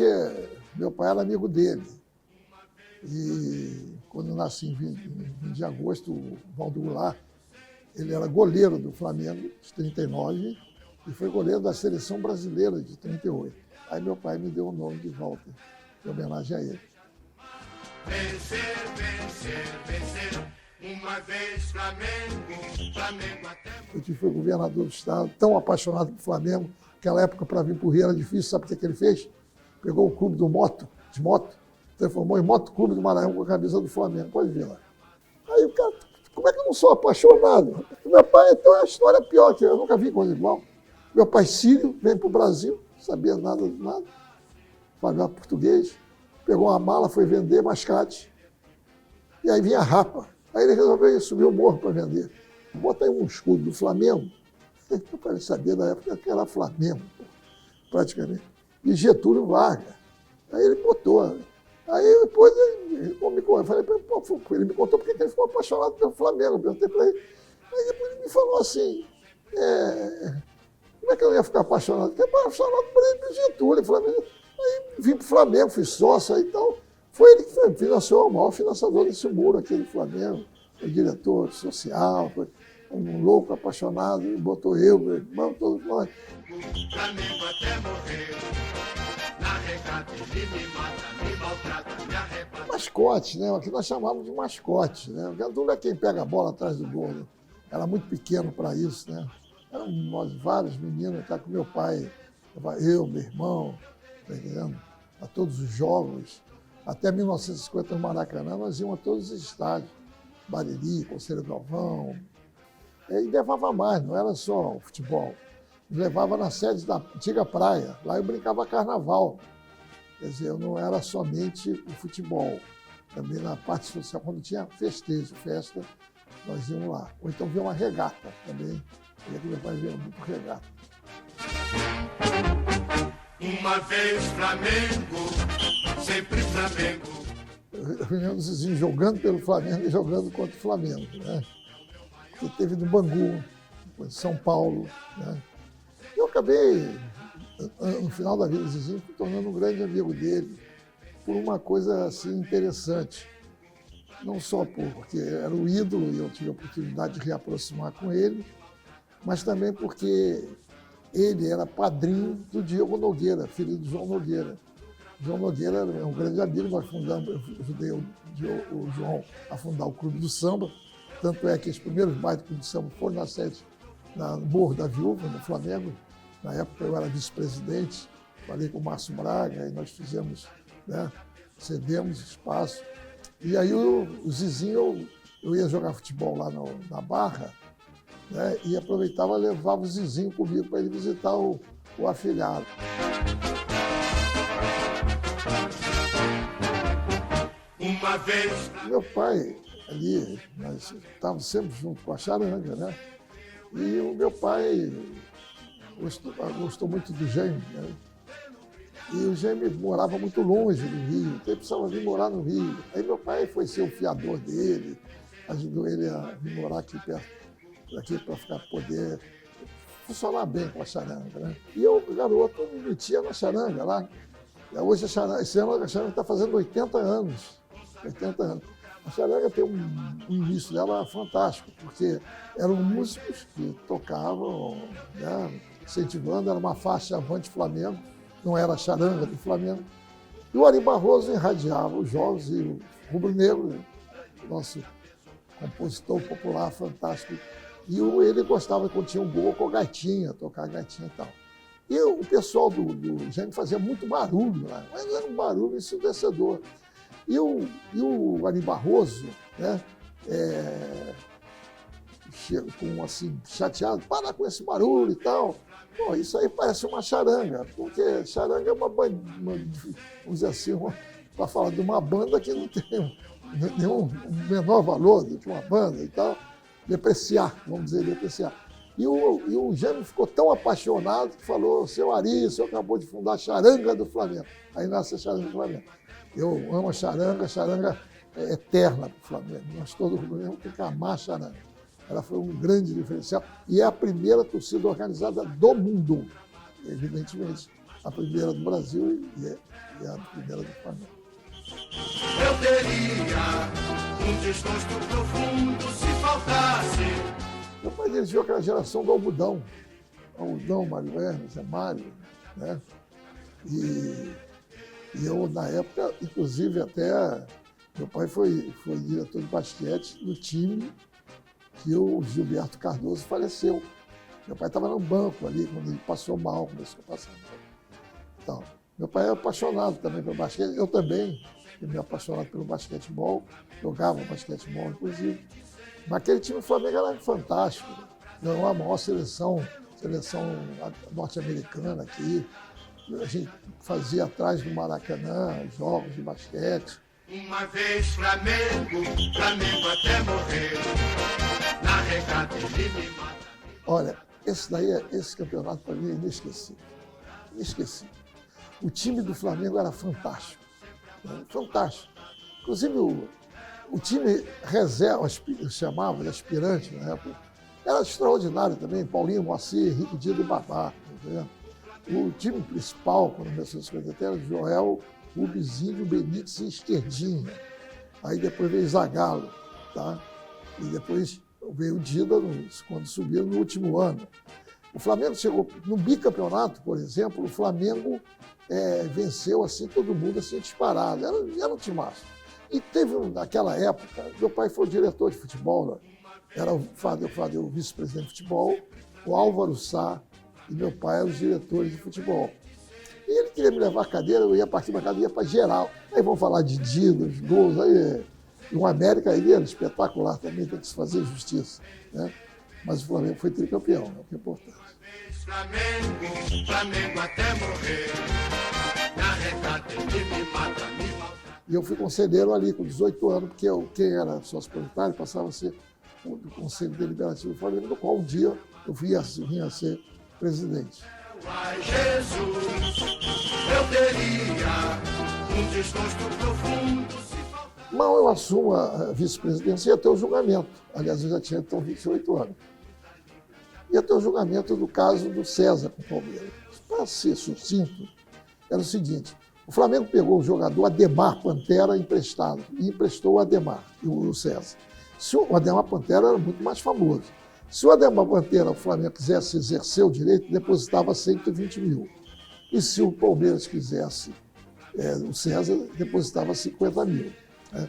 porque meu pai era amigo dele. E quando eu nasci em 20 de agosto, o Valdo Goulart, ele era goleiro do Flamengo, de 39, e foi goleiro da seleção brasileira de 38. Aí meu pai me deu o nome de Walter, em homenagem a ele. Vencer, vencer, vencer, uma vez Flamengo, Flamengo até... Eu fui governador do estado, tão apaixonado por Flamengo, naquela época para vir para o Rio era difícil, sabe o que ele fez? Pegou o clube de moto, transformou em Moto Clube do Maranhão com a camisa do Flamengo, pode ver lá. Aí o cara, como é que eu não sou apaixonado? Meu pai tem uma história pior, que eu nunca vi coisa igual. Meu pai sírio, veio para o Brasil, não sabia nada de nada, falava português, pegou uma mala, foi vender mascate, e aí vinha rapa. Aí ele resolveu subir o morro para vender. Bota aí um escudo do Flamengo. Eu falei, sabia na época que era Flamengo, praticamente. E Getúlio Vargas. Aí ele botou. Aí depois ele me contou. Eu falei, pô, ele me contou porque ele ficou apaixonado pelo Flamengo. Eu perguntei para ele. Aí depois ele me falou assim, como é que eu ia ficar apaixonado? Porque eu apaixonado por ele, pelo Getúlio. Flamengo. Aí vim para o Flamengo, fui sócio, aí então. Foi ele que financiou, o maior financiador desse muro aqui do Flamengo. Foi diretor social, foi um louco apaixonado, e botou eu, meu irmão, todos nós. Flamengo até morrer, na regata ele me mata, me maltrata, me arrebata. Mascote, né? O que nós chamávamos de mascote, né? Não é quem pega a bola atrás do gol, né? Era muito pequeno para isso, né? Eram nós vários meninos, tá com meu pai, eu, meu irmão, tá entendendo? A todos os jogos. Até 1950 no Maracanã, nós íamos a todos os estádios. Bariri, Conselho Galvão. E levava mais, não era só o futebol. Me levava na sede da antiga praia. Lá eu brincava carnaval. Quer dizer, eu não era somente o futebol. Também na parte social, quando tinha festejo, festa, nós íamos lá. Ou então via uma regata também. Eu ia que meu pai via muito regata. Uma vez Flamengo, sempre Flamengo. Eu os vizinhos jogando pelo Flamengo e jogando contra o Flamengo, né? Que teve no Bangu, depois de São Paulo, né? Eu acabei, no final da vida do Zizinho, me tornando um grande amigo dele, por uma coisa assim interessante. Não só porque era o ídolo e eu tive a oportunidade de reaproximar com ele, mas também porque ele era padrinho do Diego Nogueira, filho do João Nogueira. João Nogueira é um grande amigo, nós fundamos, eu ajudei o João a fundar o Clube do Samba, tanto é que os primeiros bailes do Clube do Samba foram na sede, no Morro da Viúva, no Flamengo. Na época eu era vice-presidente, falei com o Márcio Braga, e nós fizemos, né, cedemos espaço. E aí o Zizinho, eu ia jogar futebol lá na Barra, né, e aproveitava e levava o Zizinho comigo para ele visitar o afilhado. Uma vez. Meu pai, ali, nós estávamos sempre junto com a charanga, né? E o meu pai gostou muito do Jaime, né? E o Jaime morava muito longe do Rio, então ele precisava vir morar no Rio. Aí meu pai foi ser o fiador dele, ajudou ele a vir morar aqui perto, aqui para poder funcionar bem com a charanga, né? E eu, garoto, me metia na charanga lá. Hoje esse ano a charanga está fazendo 80 anos. 80 anos. A charanga tem um início dela fantástico, porque eram músicos que tocavam, né, incentivando, era uma faixa avante Flamengo, não era a charanga do Flamengo. E o Ari Barroso irradiava os jogos, e o Rubro Negro, nosso compositor popular fantástico, e ele gostava quando tinha um gol com a gaitinha, tocar a gaitinha e tal. E o pessoal do Jaime fazia muito barulho lá, mas era um barulho ensurdecedor. E o Ari Barroso, né, com, assim, chateado, para com esse barulho e tal. Pô, isso aí parece uma charanga, porque charanga é uma banda, vamos dizer assim, para falar de uma banda que não tem nenhum menor valor do que uma banda e tal, depreciar, vamos dizer, depreciar. E o Jaime ficou tão apaixonado que falou, seu Ari, o senhor acabou de fundar a Charanga do Flamengo. Aí nasce a Charanga do Flamengo. Eu amo a charanga é eterna para o Flamengo. Nós todos temos que amar a charanga. Ela foi um grande diferencial e é a primeira torcida organizada do mundo, evidentemente. a primeira do Brasil e a primeira do Flamengo. Eu teria um desgosto profundo se faltasse. Meu pai dirigiu aquela geração do algodão, Mário Hermes, Zé Mário, né? E eu, na época, inclusive até, meu pai foi diretor de basquete do time que o Gilberto Cardoso faleceu. Meu pai estava no banco ali, quando ele passou mal, começou a passar mal. Então, meu pai é apaixonado também pelo basquete, eu também, me apaixonado pelo basquetebol, jogava basquetebol, inclusive. Mas aquele time do Flamengo era fantástico, ganhou a maior seleção norte-americana aqui. A gente fazia atrás do Maracanã jogos de basquete. Uma vez Flamengo até morrer. Na regata ele me mata. Olha, esse campeonato para mim é inesquecível. Inesquecível. O time do Flamengo era fantástico. Né? Fantástico. Inclusive o time reserva, chamava de aspirante na época, era extraordinário também. Paulinho, Moacir, Henrique Dido e Babá. Tá. O time principal, quando começou em 53, era Joel, Rubizinho, Benítez e Esquerdinha. Aí depois veio Zagallo, tá? E depois veio o Dida quando subiram no último ano. O Flamengo chegou no bicampeonato, por exemplo, o Flamengo venceu assim todo mundo assim disparado. Era um timaço. E teve, naquela época, meu pai foi o diretor de futebol, né? Era o vice-presidente de futebol, o Álvaro Sá, e meu pai era os diretores de futebol. E ele queria me levar a cadeira, eu ia partir da cadeira, ia para geral. Aí vamos falar de Dida, os gols, aí o América ele era espetacular também, tem que se fazer justiça, né? Mas o Flamengo foi tricampeão, é o que é importante. Flamengo até morrer. Na regata ele me mata, me maltrata. E eu fui conselheiro ali com 18 anos, porque quem era sócio proprietário passava a ser do Conselho Deliberativo do Flamengo, no qual um dia eu vinha a ser presidente. Ai, Jesus, eu teria um desgosto profundo se faltasse. Mal eu assumo a vice-presidência, ia ter o julgamento. Aliás, eu já tinha então 28 anos. Ia ter o julgamento do caso do César com o Palmeiras. Para ser sucinto, era o seguinte: o Flamengo pegou o jogador Ademar Pantera emprestado e emprestou o Ademar e o César. O Ademar Pantera era muito mais famoso. Se o Ademar Pantera, o Flamengo, quisesse exercer o direito, depositava 120 mil. E se o Palmeiras quisesse o César, depositava 50 mil. Né?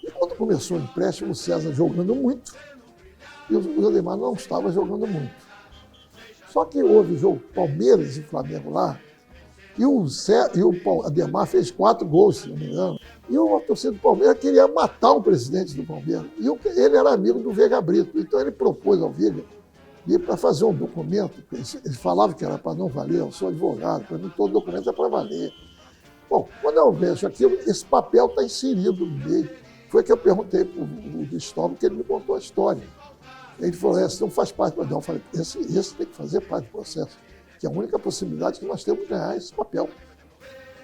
E quando começou o empréstimo, o César jogando muito, e o Ademar não estava jogando muito. Só que houve o jogo Palmeiras e Flamengo lá, e o Ademar fez 4 gols, se não me engano. E o torcedor do Palmeiras queria matar o presidente do Palmeiras. E ele era amigo do Veiga Brito. Então ele propôs ao Veiga para fazer um documento. Ele falava que era para não valer, eu sou advogado, para mim todo documento é para valer. Bom, quando eu vejo aquilo, esse papel está inserido no meio. Foi que eu perguntei para o Cristóvão, que ele me contou a história. Ele falou, esse não faz parte do processo. Eu falei, esse tem que fazer parte do processo, que é a única possibilidade que nós temos de ganhar esse papel.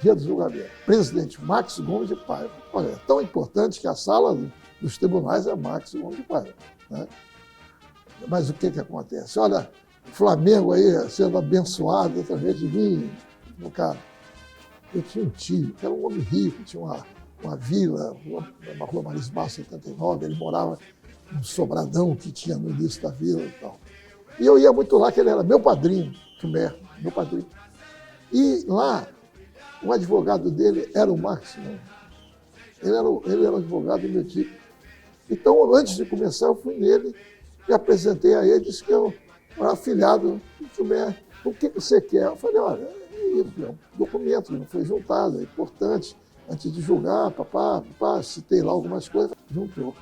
Dia do julgamento. Presidente Max Gomes de Paiva. Olha, é tão importante que a sala dos tribunais é Max Gomes de Paiva. Né? Mas o que acontece? Olha, o Flamengo aí sendo abençoado através de mim, no cara. Eu tinha um tio, que era um homem rico, tinha uma vila, uma rua Marisbar 79, ele morava num sobradão que tinha no início da vila e tal. E eu ia muito lá, que ele era meu padrinho, meu padrinho. E lá, o advogado dele era o Máximo. Ele era o advogado do meu tio. Então, antes de começar, eu fui nele, me apresentei a ele, disse que eu era afilhado do Chumé. O que você quer? Eu falei, olha, é um documento que não foi juntado, é importante, antes de julgar, citei lá algumas coisas, juntou.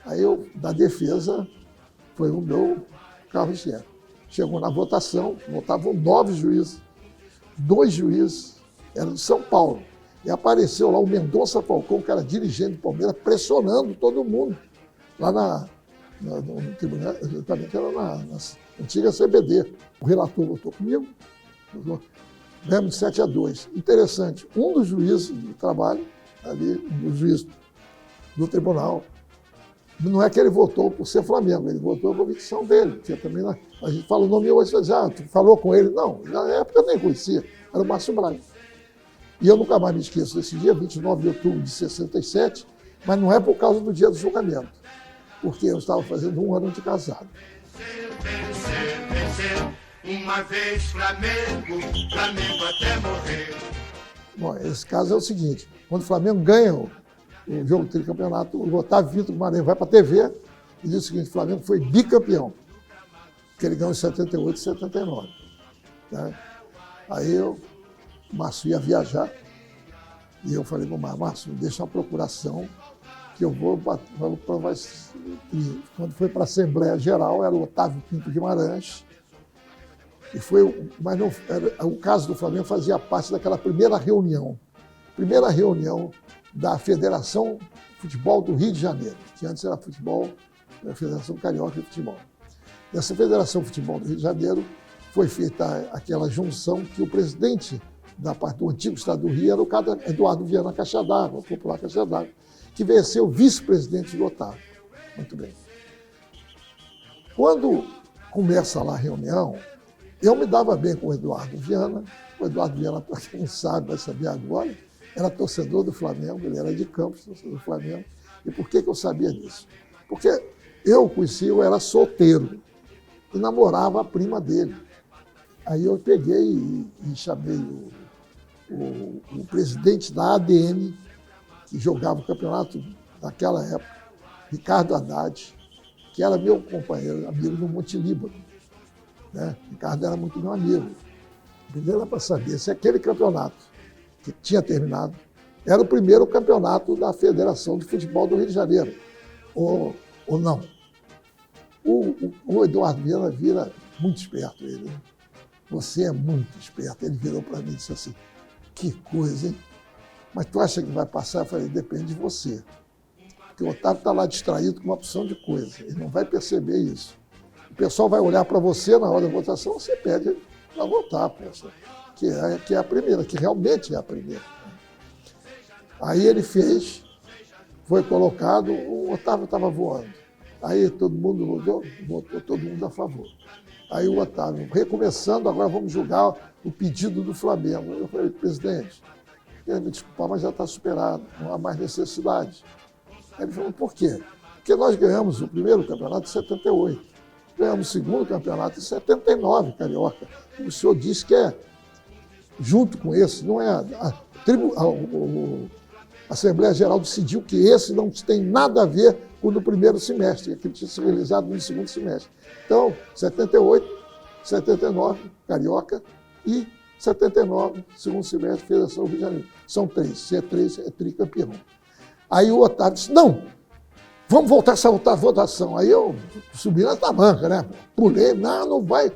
Aí eu, da defesa, foi o meu carro-chefe. Chegou na votação, votavam 9 juízes, 2 juízes eram de São Paulo. E apareceu lá o Mendonça Falcão, que era dirigente do Palmeiras, pressionando todo mundo, lá no tribunal, que era na antiga CBD. O relator votou comigo, ganhamos de 7-2. Interessante, um dos juízes do trabalho, ali, um dos juízes do tribunal, não é que ele votou por ser Flamengo, ele votou por convicção dele, porque também a gente fala o nome hoje, tu falou com ele? Não, na época eu nem conhecia. era o Márcio Braga. E eu nunca mais me esqueço desse dia, 29 de outubro de 67, mas não é por causa do dia do julgamento, porque eu estava fazendo 1 ano de casado. Vencer, vencer, uma vez Flamengo, Flamengo até morrer. Bom, esse caso é o seguinte, quando o Flamengo ganha o jogo do tricampeonato, o Otávio Vitor Guimarães vai para a TV e diz o seguinte, o Flamengo foi bicampeão, que ele ganhou em 78 e 79. Né? Aí o Márcio ia viajar e eu falei, bom, Márcio, deixa uma procuração que eu vou provar. E quando foi para a Assembleia Geral, era o Otávio Pinto Guimarães, e foi, mas não, o caso do Flamengo fazia parte daquela primeira reunião da Federação de Futebol do Rio de Janeiro, que antes era futebol, a Federação Carioca de Futebol. Nessa Federação de Futebol do Rio de Janeiro foi feita aquela junção que o presidente da parte do antigo Estado do Rio era o Eduardo Viana Caixa d'Água, o popular Caixa d'Água, que veio a ser o vice-presidente do Otávio. Muito bem. Quando começa lá a reunião, eu me dava bem com o Eduardo Viana. O Eduardo Viana, para quem não sabe, vai saber agora, era torcedor do Flamengo, ele era de Campos, torcedor do Flamengo. E por que eu sabia disso? Porque eu conheci, eu era solteiro e namorava a prima dele. Aí eu peguei e chamei o presidente da ADN, que jogava o campeonato naquela época, Ricardo Haddad, que era meu companheiro, amigo no Monte Líbano. Né? Ricardo era muito meu amigo. Primeiro era para saber se aquele campeonato que tinha terminado era o primeiro campeonato da Federação de Futebol do Rio de Janeiro, ou não. O Eduardo Viana vira muito esperto, ele. Né? Você é muito esperto. Ele virou para mim e disse assim, que coisa, hein? Mas tu acha que vai passar? Eu falei, depende de você. Porque o Otávio está lá distraído com uma opção de coisa. Ele não vai perceber isso. O pessoal vai olhar para você na hora da votação, você pede para votar, poxa, que é a primeira, que realmente é a primeira. Aí ele fez, foi colocado, o Otávio estava voando. Aí todo mundo votou todo mundo a favor. Aí o Otávio, recomeçando, agora vamos julgar o pedido do Flamengo. Eu falei, presidente, quero me desculpar, mas já está superado, não há mais necessidade. Aí ele falou, por quê? Porque nós ganhamos o primeiro campeonato em 78, ganhamos o segundo campeonato em 79, Carioca. O senhor disse que é, junto com esse, não é... A Assembleia Geral decidiu que esse não tem nada a ver com o do primeiro semestre, que tinha sido realizado no segundo semestre. Então, 78, 79, Carioca, e 79, segundo semestre, Federação do Rio de Janeiro. São 3, se é 3, é tricampeão. Aí o Otávio disse, não, vamos voltar essa votação. Aí eu subi na tamanca, né? Pulei, não vai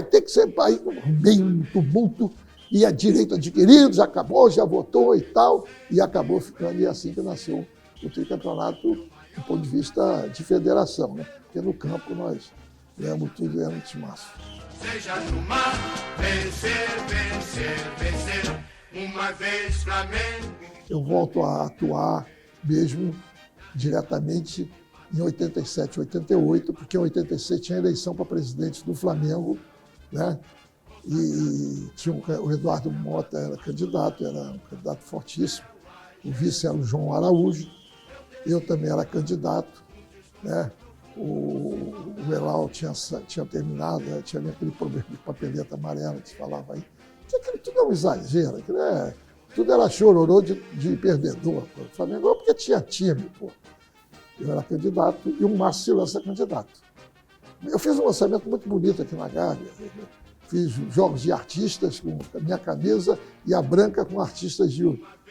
ter que ser, aí meio um tumulto, e a direito adquirido, já acabou, já votou e tal, e acabou ficando, e assim que nasceu o tricampeonato do ponto de vista de federação, né? Porque no campo nós ganhamos tudo e era um timaço. Seja no mar, vencer, vencer, vencer, uma vez Flamengo. Eu volto a atuar mesmo diretamente em 87, 88, porque em 86 tinha eleição para presidente do Flamengo, né? E tinha o Eduardo Mota era um candidato fortíssimo, o vice era o João Araújo, eu também era candidato, né? O Elal tinha terminado, tinha aquele problema de papeleta amarela que se falava aí, que aquilo tudo é um exagero, tudo era chororô de perdedor. Pô. O Flamengo porque tinha time, pô. Eu era candidato e o Márcio Silas era candidato. Eu fiz um lançamento muito bonito aqui na Gávea. Fiz jogos de artistas com a minha camisa e a branca com artistas de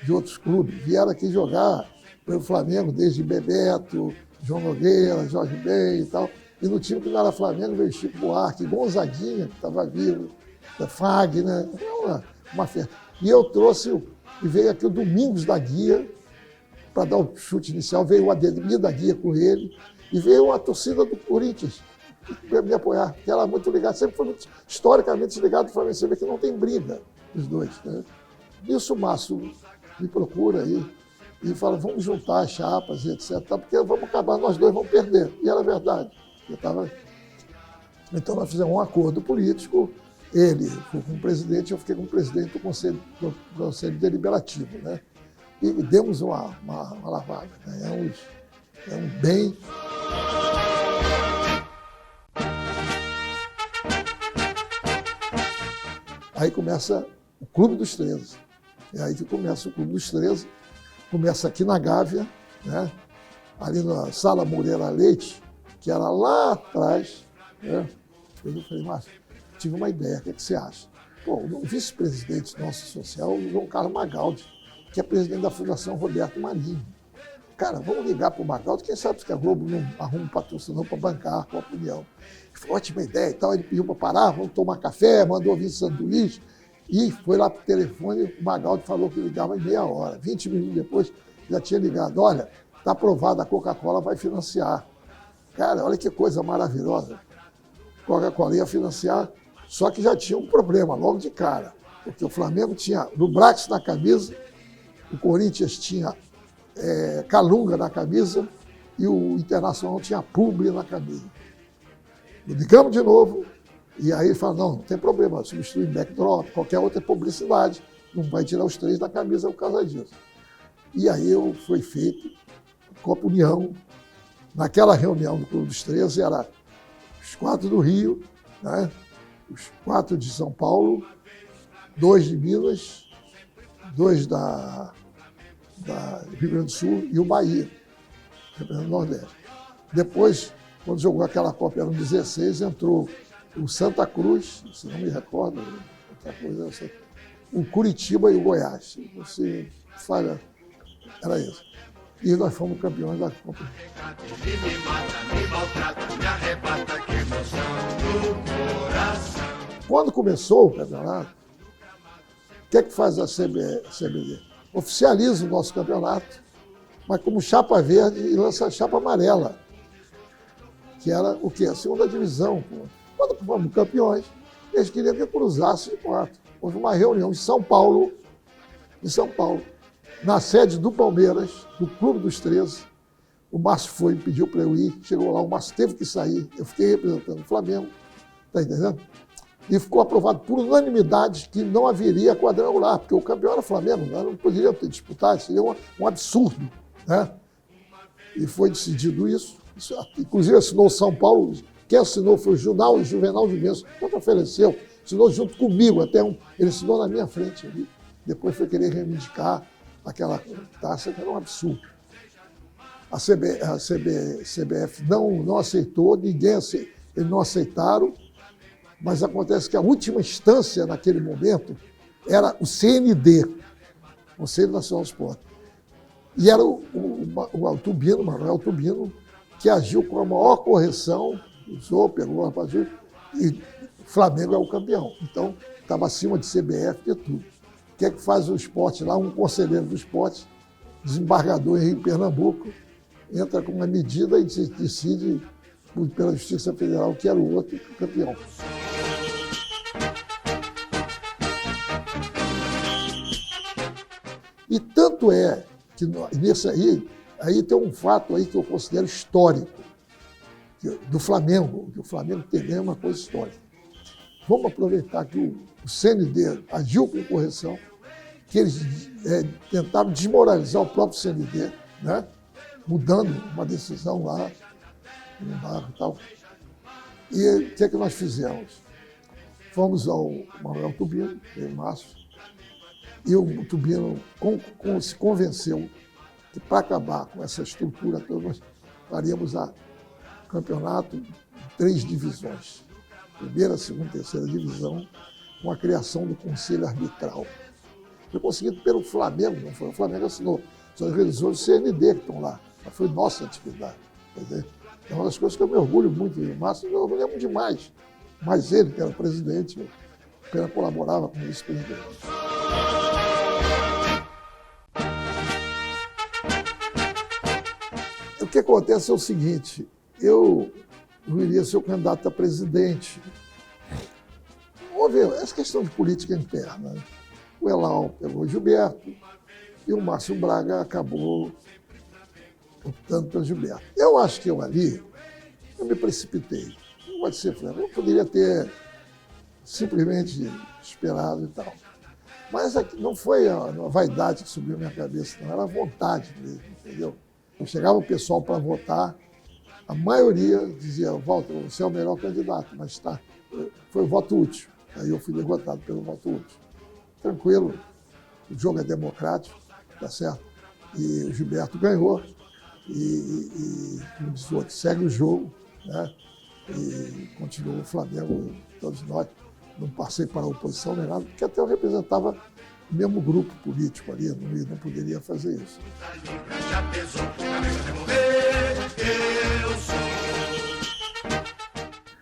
outros clubes. Vieram aqui jogar pelo Flamengo, desde Bebeto, João Nogueira, Jorge Ben e tal. E no time que não era Flamengo veio Chico Buarque, Gonzaguinha, que estava vivo, Fagner, uma festa. E eu trouxe, e veio aqui o Domingos da Guia, para dar o chute inicial, veio o Ademir da Guia com ele, e veio a torcida do Corinthians para me apoiar, que era muito ligado, sempre foi muito, historicamente ligado ao Flamengo. Você vê que não tem briga os dois. Né? Isso o Márcio me procura aí e fala, vamos juntar as chapas e etc, porque vamos acabar, nós dois vamos perder. E era verdade. Então nós fizemos um acordo político Ele foi como presidente, eu fiquei como presidente do Conselho Deliberativo, né? E demos uma lavada, ganhamos bem. Aí começa o Clube dos 13. E aí que começa o Clube dos 13, começa aqui na Gávea, né? Ali na Sala Moreira Leite, que era lá atrás, né? Eu falei, Márcio, tive uma ideia, o que você acha? Pô, o vice-presidente nosso social, o João Carlos Magaldi, que é presidente da Fundação Roberto Marinho. Cara, vamos ligar para o Magaldi, quem sabe que a Globo não arruma um patrocinador para bancar com a opinião. Foi ótima ideia e tal, ele pediu para parar, vamos tomar café, mandou vir sanduíche, e foi lá para o telefone, o Magaldi falou que ligava em meia hora. 20 minutos depois, já tinha ligado, olha, está aprovado, a Coca-Cola vai financiar. Cara, olha que coisa maravilhosa. Coca-Cola ia financiar, só que já tinha um problema logo de cara, porque o Flamengo tinha Lubrax na camisa, o Corinthians tinha Calunga na camisa e o Internacional tinha Publi na camisa. Ligamos de novo e aí ele falou, não tem problema, substitui backdrop, qualquer outra publicidade, não vai tirar os 3 da camisa por causa disso. E aí foi feito com a união. Naquela reunião do Clube dos 13 era os 4 do Rio, né? Os 4 de São Paulo, 2 de Minas, 2 da Rio Grande do Sul e o Bahia, representando o Nordeste. Depois, quando jogou aquela Copa, eram 16, entrou o Santa Cruz, se não me recordo, outra coisa, o Curitiba e o Goiás. Você falha, era isso. E nós fomos campeões da Copa. Ele me mata, me maltrata, me arrebata, que emoção no coração. Quando começou o campeonato, o que é que faz a CBD? Oficializa o nosso campeonato, mas como chapa verde e lança a chapa amarela, que era o quê? A segunda divisão. Quando fomos campeões, eles queriam que cruzasse de 4. Houve uma reunião em São Paulo, na sede do Palmeiras, do Clube dos 13. O Márcio foi, pediu para eu ir, chegou lá, o Márcio teve que sair, eu fiquei representando o Flamengo, está entendendo? E ficou aprovado por unanimidade que não haveria quadrangular, porque o campeão era o Flamengo, né? Não poderia ter disputado, seria um absurdo, né? E foi decidido isso, inclusive assinou o São Paulo, quem assinou foi o Juvenal Juvencio, tanto ofereceu, assinou junto comigo, ele assinou na minha frente ali, depois foi querer reivindicar aquela taça, que era um absurdo. A CBF não aceitou, eles não aceitaram, mas acontece que a última instância naquele momento era o CND, Conselho Nacional do Esporte. E era o Manuel Tubino, que agiu com a maior correção, usou, pegou a rapaziada, e o Flamengo é o campeão. Então, estava acima de CBF e tudo. O que é que faz o esporte lá? Um conselheiro do esporte, desembargador em Pernambuco, entra com uma medida e decide, pela Justiça Federal, que era o outro campeão. E tanto é que nesse aí tem um fato aí que eu considero histórico, do Flamengo, que o Flamengo tem uma coisa histórica. Vamos aproveitar que o CND agiu com correção, que eles tentaram desmoralizar o próprio CND, né? Mudando uma decisão lá, no bairro e tal. E o que é que nós fizemos? Fomos ao Manuel Tubino, o Márcio, e o Tubino se convenceu que para acabar com essa estrutura toda, nós faríamos o campeonato em 3 divisões. Primeira, segunda, terceira divisão, com a criação do Conselho Arbitral. Foi conseguido pelo Flamengo, não foi? O Flamengo assinou, só realizou o CND que estão lá. Mas foi nossa atividade. Quer dizer, é uma das coisas que eu me orgulho muito. O Márcio eu orgulho demais. Mas ele, que era o presidente, apenas colaborava com o vice-presidente. O que acontece é o seguinte, eu não iria ser o candidato a presidente. Houve essa questão de política interna. O Elal pegou o Gilberto e o Márcio Braga acabou optando pelo Gilberto. Eu acho que eu me precipitei. Não pode ser, eu poderia ter simplesmente esperado e tal. Mas não foi a vaidade que subiu na minha cabeça, não, era a vontade mesmo, entendeu? Chegava o pessoal para votar, a maioria dizia, Walter, você é o melhor candidato, mas tá, foi o voto útil. Aí eu fui derrotado pelo voto útil. Tranquilo, o jogo é democrático, tá certo? E o Gilberto ganhou, e como diz o outro, segue o jogo, né? E continuou o Flamengo, todos nós. Não passei para a oposição nem nada, porque até eu representava o mesmo grupo político ali, não poderia fazer isso.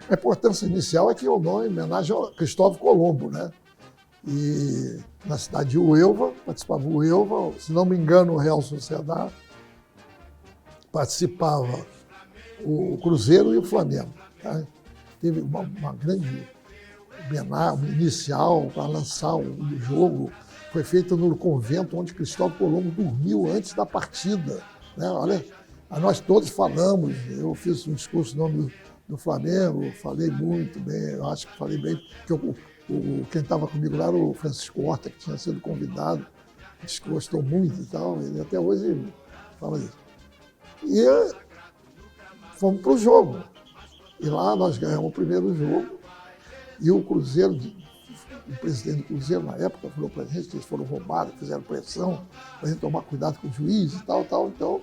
A importância inicial é que eu dou em homenagem a Cristóvão Colombo, né? E na cidade de Uelva, participava o Uelva, se não me engano, o Real Sociedade, participava o Cruzeiro e o Flamengo. Tá? Teve uma grande inicial para lançar o jogo, foi feita no convento onde Cristóvão Colombo dormiu antes da partida. Né? Olha, nós todos falamos, eu fiz um discurso no nome do Flamengo, falei muito bem, eu acho que falei bem, porque quem estava comigo lá era o Francisco Horta, que tinha sido convidado, gostou muito e tal, ele até hoje fala isso. E fomos para o jogo. E lá nós ganhamos o primeiro jogo, e o Cruzeiro, o presidente do Cruzeiro na época falou para a gente que eles foram roubados, fizeram pressão, para a gente tomar cuidado com o juiz e tal. Então,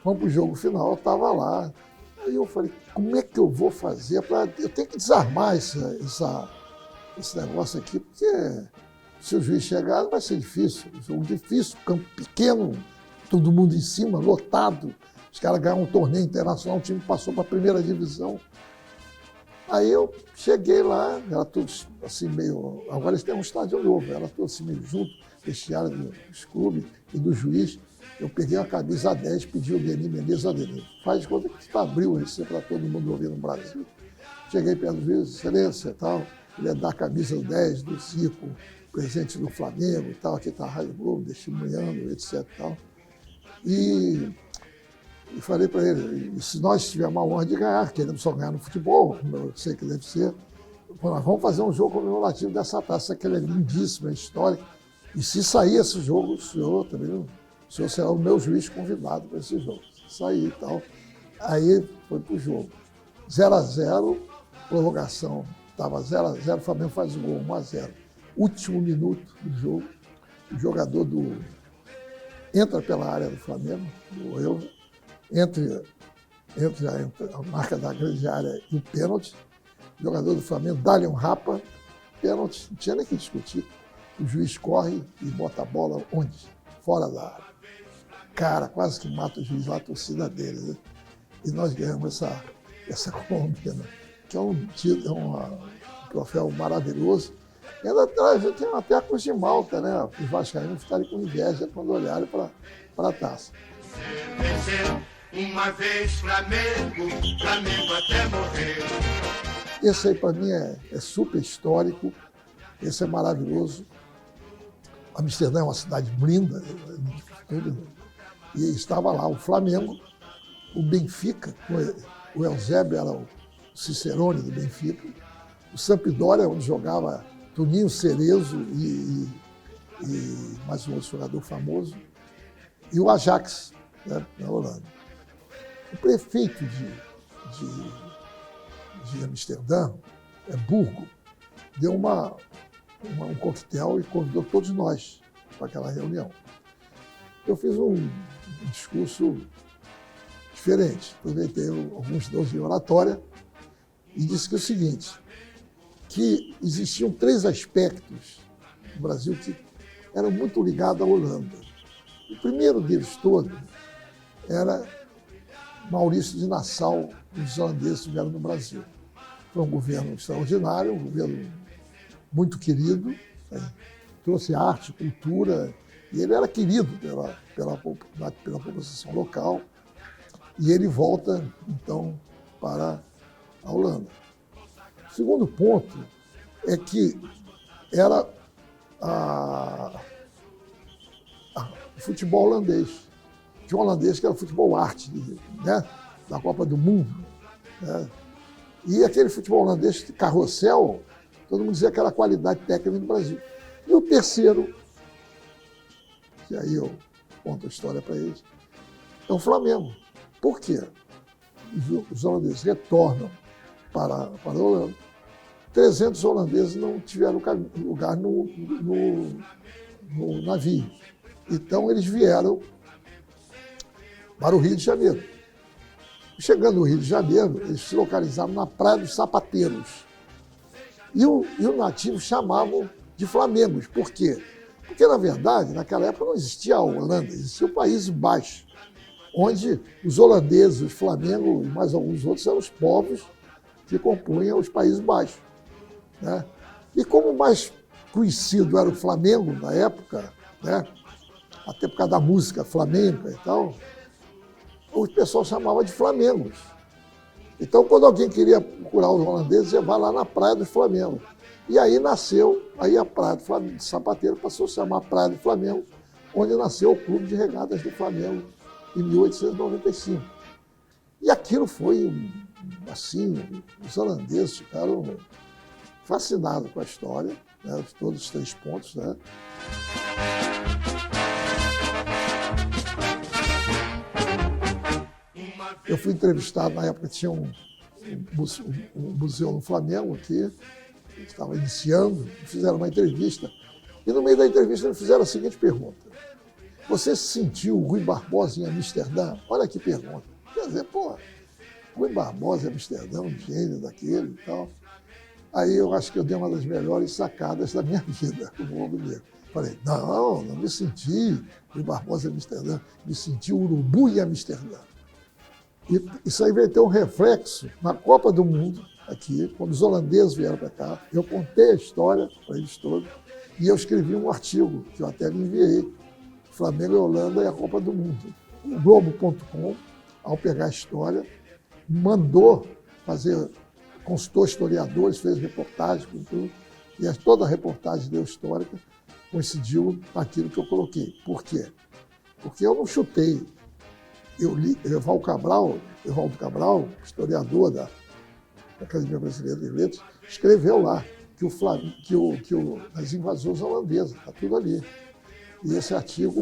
fomos para o jogo final, eu estava lá. Aí eu falei, como é que eu vou fazer para... Eu tenho que desarmar esse negócio aqui, porque se o juiz chegar vai ser difícil. Jogo difícil, campo pequeno, todo mundo em cima, lotado. Os caras ganharam um torneio internacional, o time passou para a primeira divisão. Aí eu cheguei lá, era tudo assim meio... Agora eles têm um estádio novo, era tudo assim meio junto, vestiário dos clubes e do juiz. Eu peguei a camisa 10, pedi o Denis Menezes a Denis. Faz de conta que tu abriu isso para todo mundo ouvir no Brasil. Cheguei perto do juiz, excelência e tal, ele ia dar a camisa 10 do Zico, presente do Flamengo e tal, aqui está a Rádio Globo, testemunhando, etc e tal. E falei para ele, se nós tivermos a honra de ganhar, queremos só ganhar no futebol, como eu sei que deve ser, nós vamos fazer um jogo comemorativo dessa taça, que ela é lindíssima, é histórica. E se sair esse jogo, o senhor será o meu juiz convidado para esse jogo. Sair e tal. Aí foi para o jogo. 0-0, prorrogação, estava 0-0, o Flamengo faz o gol, 1-0. Último minuto do jogo, o jogador entra pela área do Flamengo, entre a marca da grande área e o pênalti, o jogador do Flamengo dá-lhe um rapa, pênalti, não tinha nem que discutir. O juiz corre e bota a bola onde? Fora da área. Cara, quase que mata o juiz lá, a torcida dele. Né? E nós ganhamos essa Colombina, que é um troféu maravilhoso. E ainda atrás tem até a Cruz de Malta, né? Os vascaínos ficarem com inveja quando olharem para a taça. Uma vez Flamengo até morrer. Esse aí para mim é super histórico, esse é maravilhoso. Amsterdã é uma cidade linda, e estava lá o Flamengo, o Benfica, o Eusébio era o Cicerone do Benfica, o Sampdoria, onde jogava Toninho Cerezo e mais um outro jogador famoso, e o Ajax, né, na Holanda. O prefeito de Amsterdã, Burgo, deu um coquetel e convidou todos nós para aquela reunião. Eu fiz um discurso diferente, aproveitei alguns dons de oratória e disse que é o seguinte, que existiam 3 aspectos no Brasil que eram muito ligados à Holanda. O primeiro deles todo era Maurício de Nassau, os holandeses que vieram no Brasil. Foi um governo extraordinário, um governo muito querido, né? Trouxe arte, cultura, e ele era querido pela população local, e ele volta, então, para a Holanda. O segundo ponto é que era o futebol holandês. Tinha um holandês que era o futebol arte, né? Da Copa do Mundo. Né? E aquele futebol holandês de carrossel Todo mundo dizia que era a qualidade técnica do Brasil. E o terceiro, que aí eu conto a história para eles, é o Flamengo. Por quê? Os holandeses retornam para a Holanda. 300 holandeses não tiveram lugar no navio. Então, eles vieram para o Rio de Janeiro. Chegando no Rio de Janeiro, eles se localizaram na Praia dos Sapateiros. E o nativo chamavam de Flamengos. Por quê? Porque, na verdade, naquela época não existia a Holanda, existia o País Baixo, onde os holandeses, os Flamengo e mais alguns outros eram os povos que compunham os Países Baixos, né? E como o mais conhecido era o Flamengo na época, né? Até por causa da música flamenca e tal, o pessoal chamava de Flamengos. Então, quando alguém queria procurar os holandeses, ia lá na Praia do Flamengo. E aí nasceu, aí a Praia do Flamengo, de Sapateiro passou a se chamar Praia do Flamengo, onde nasceu o Clube de Regatas do Flamengo, em 1895. E aquilo foi, assim, os holandeses ficaram fascinados com a história, né, todos os 3 pontos, né? Eu fui entrevistado, na época tinha um museu no Flamengo aqui, que estava iniciando, fizeram uma entrevista, e no meio da entrevista me fizeram a seguinte pergunta: você se sentiu o Rui Barbosa em Amsterdã? Olha que pergunta. Quer dizer, pô, Rui Barbosa em Amsterdã, um gênio daquele e tal. Aí eu acho que eu dei uma das melhores sacadas da minha vida como homem negro. Falei, não me senti Rui Barbosa em Amsterdã, me senti urubu em Amsterdã. E isso aí vai ter um reflexo na Copa do Mundo, aqui, quando os holandeses vieram para cá. Eu contei a história para eles todos e eu escrevi um artigo, que eu até lhe enviei, Flamengo e Holanda e a Copa do Mundo. O Globo.com, ao pegar a história, mandou fazer, consultou historiadores, fez reportagem com tudo, e toda a reportagem deu histórica coincidiu com aquilo que eu coloquei. Por quê? Porque eu não chutei. Eu li Evaldo Cabral, historiador da Academia Brasileira de Letras, escreveu lá as invasões holandesas, está tudo ali. E esse artigo,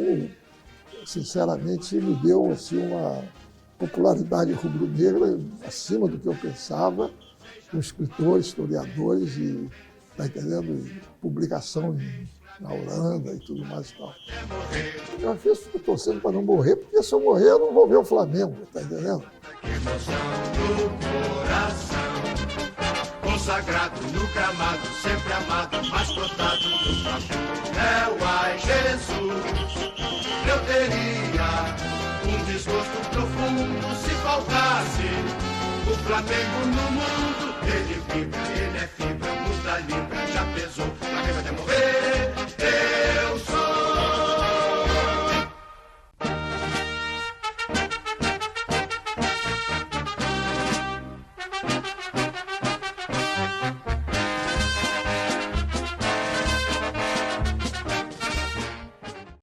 sinceramente, me deu assim, uma popularidade rubro-negra acima do que eu pensava, com escritores, historiadores, e, tá entendendo? Publicação na Holanda e tudo mais e tal. Eu às vezes fico torcendo para não morrer, porque se eu morrer eu não vou ver o Flamengo, tá entendendo? Emoção no coração, consagrado no gramado, sempre amado, mais plantado no papel. Ai, Jesus, eu teria um desgosto profundo se faltasse o Flamengo no mundo.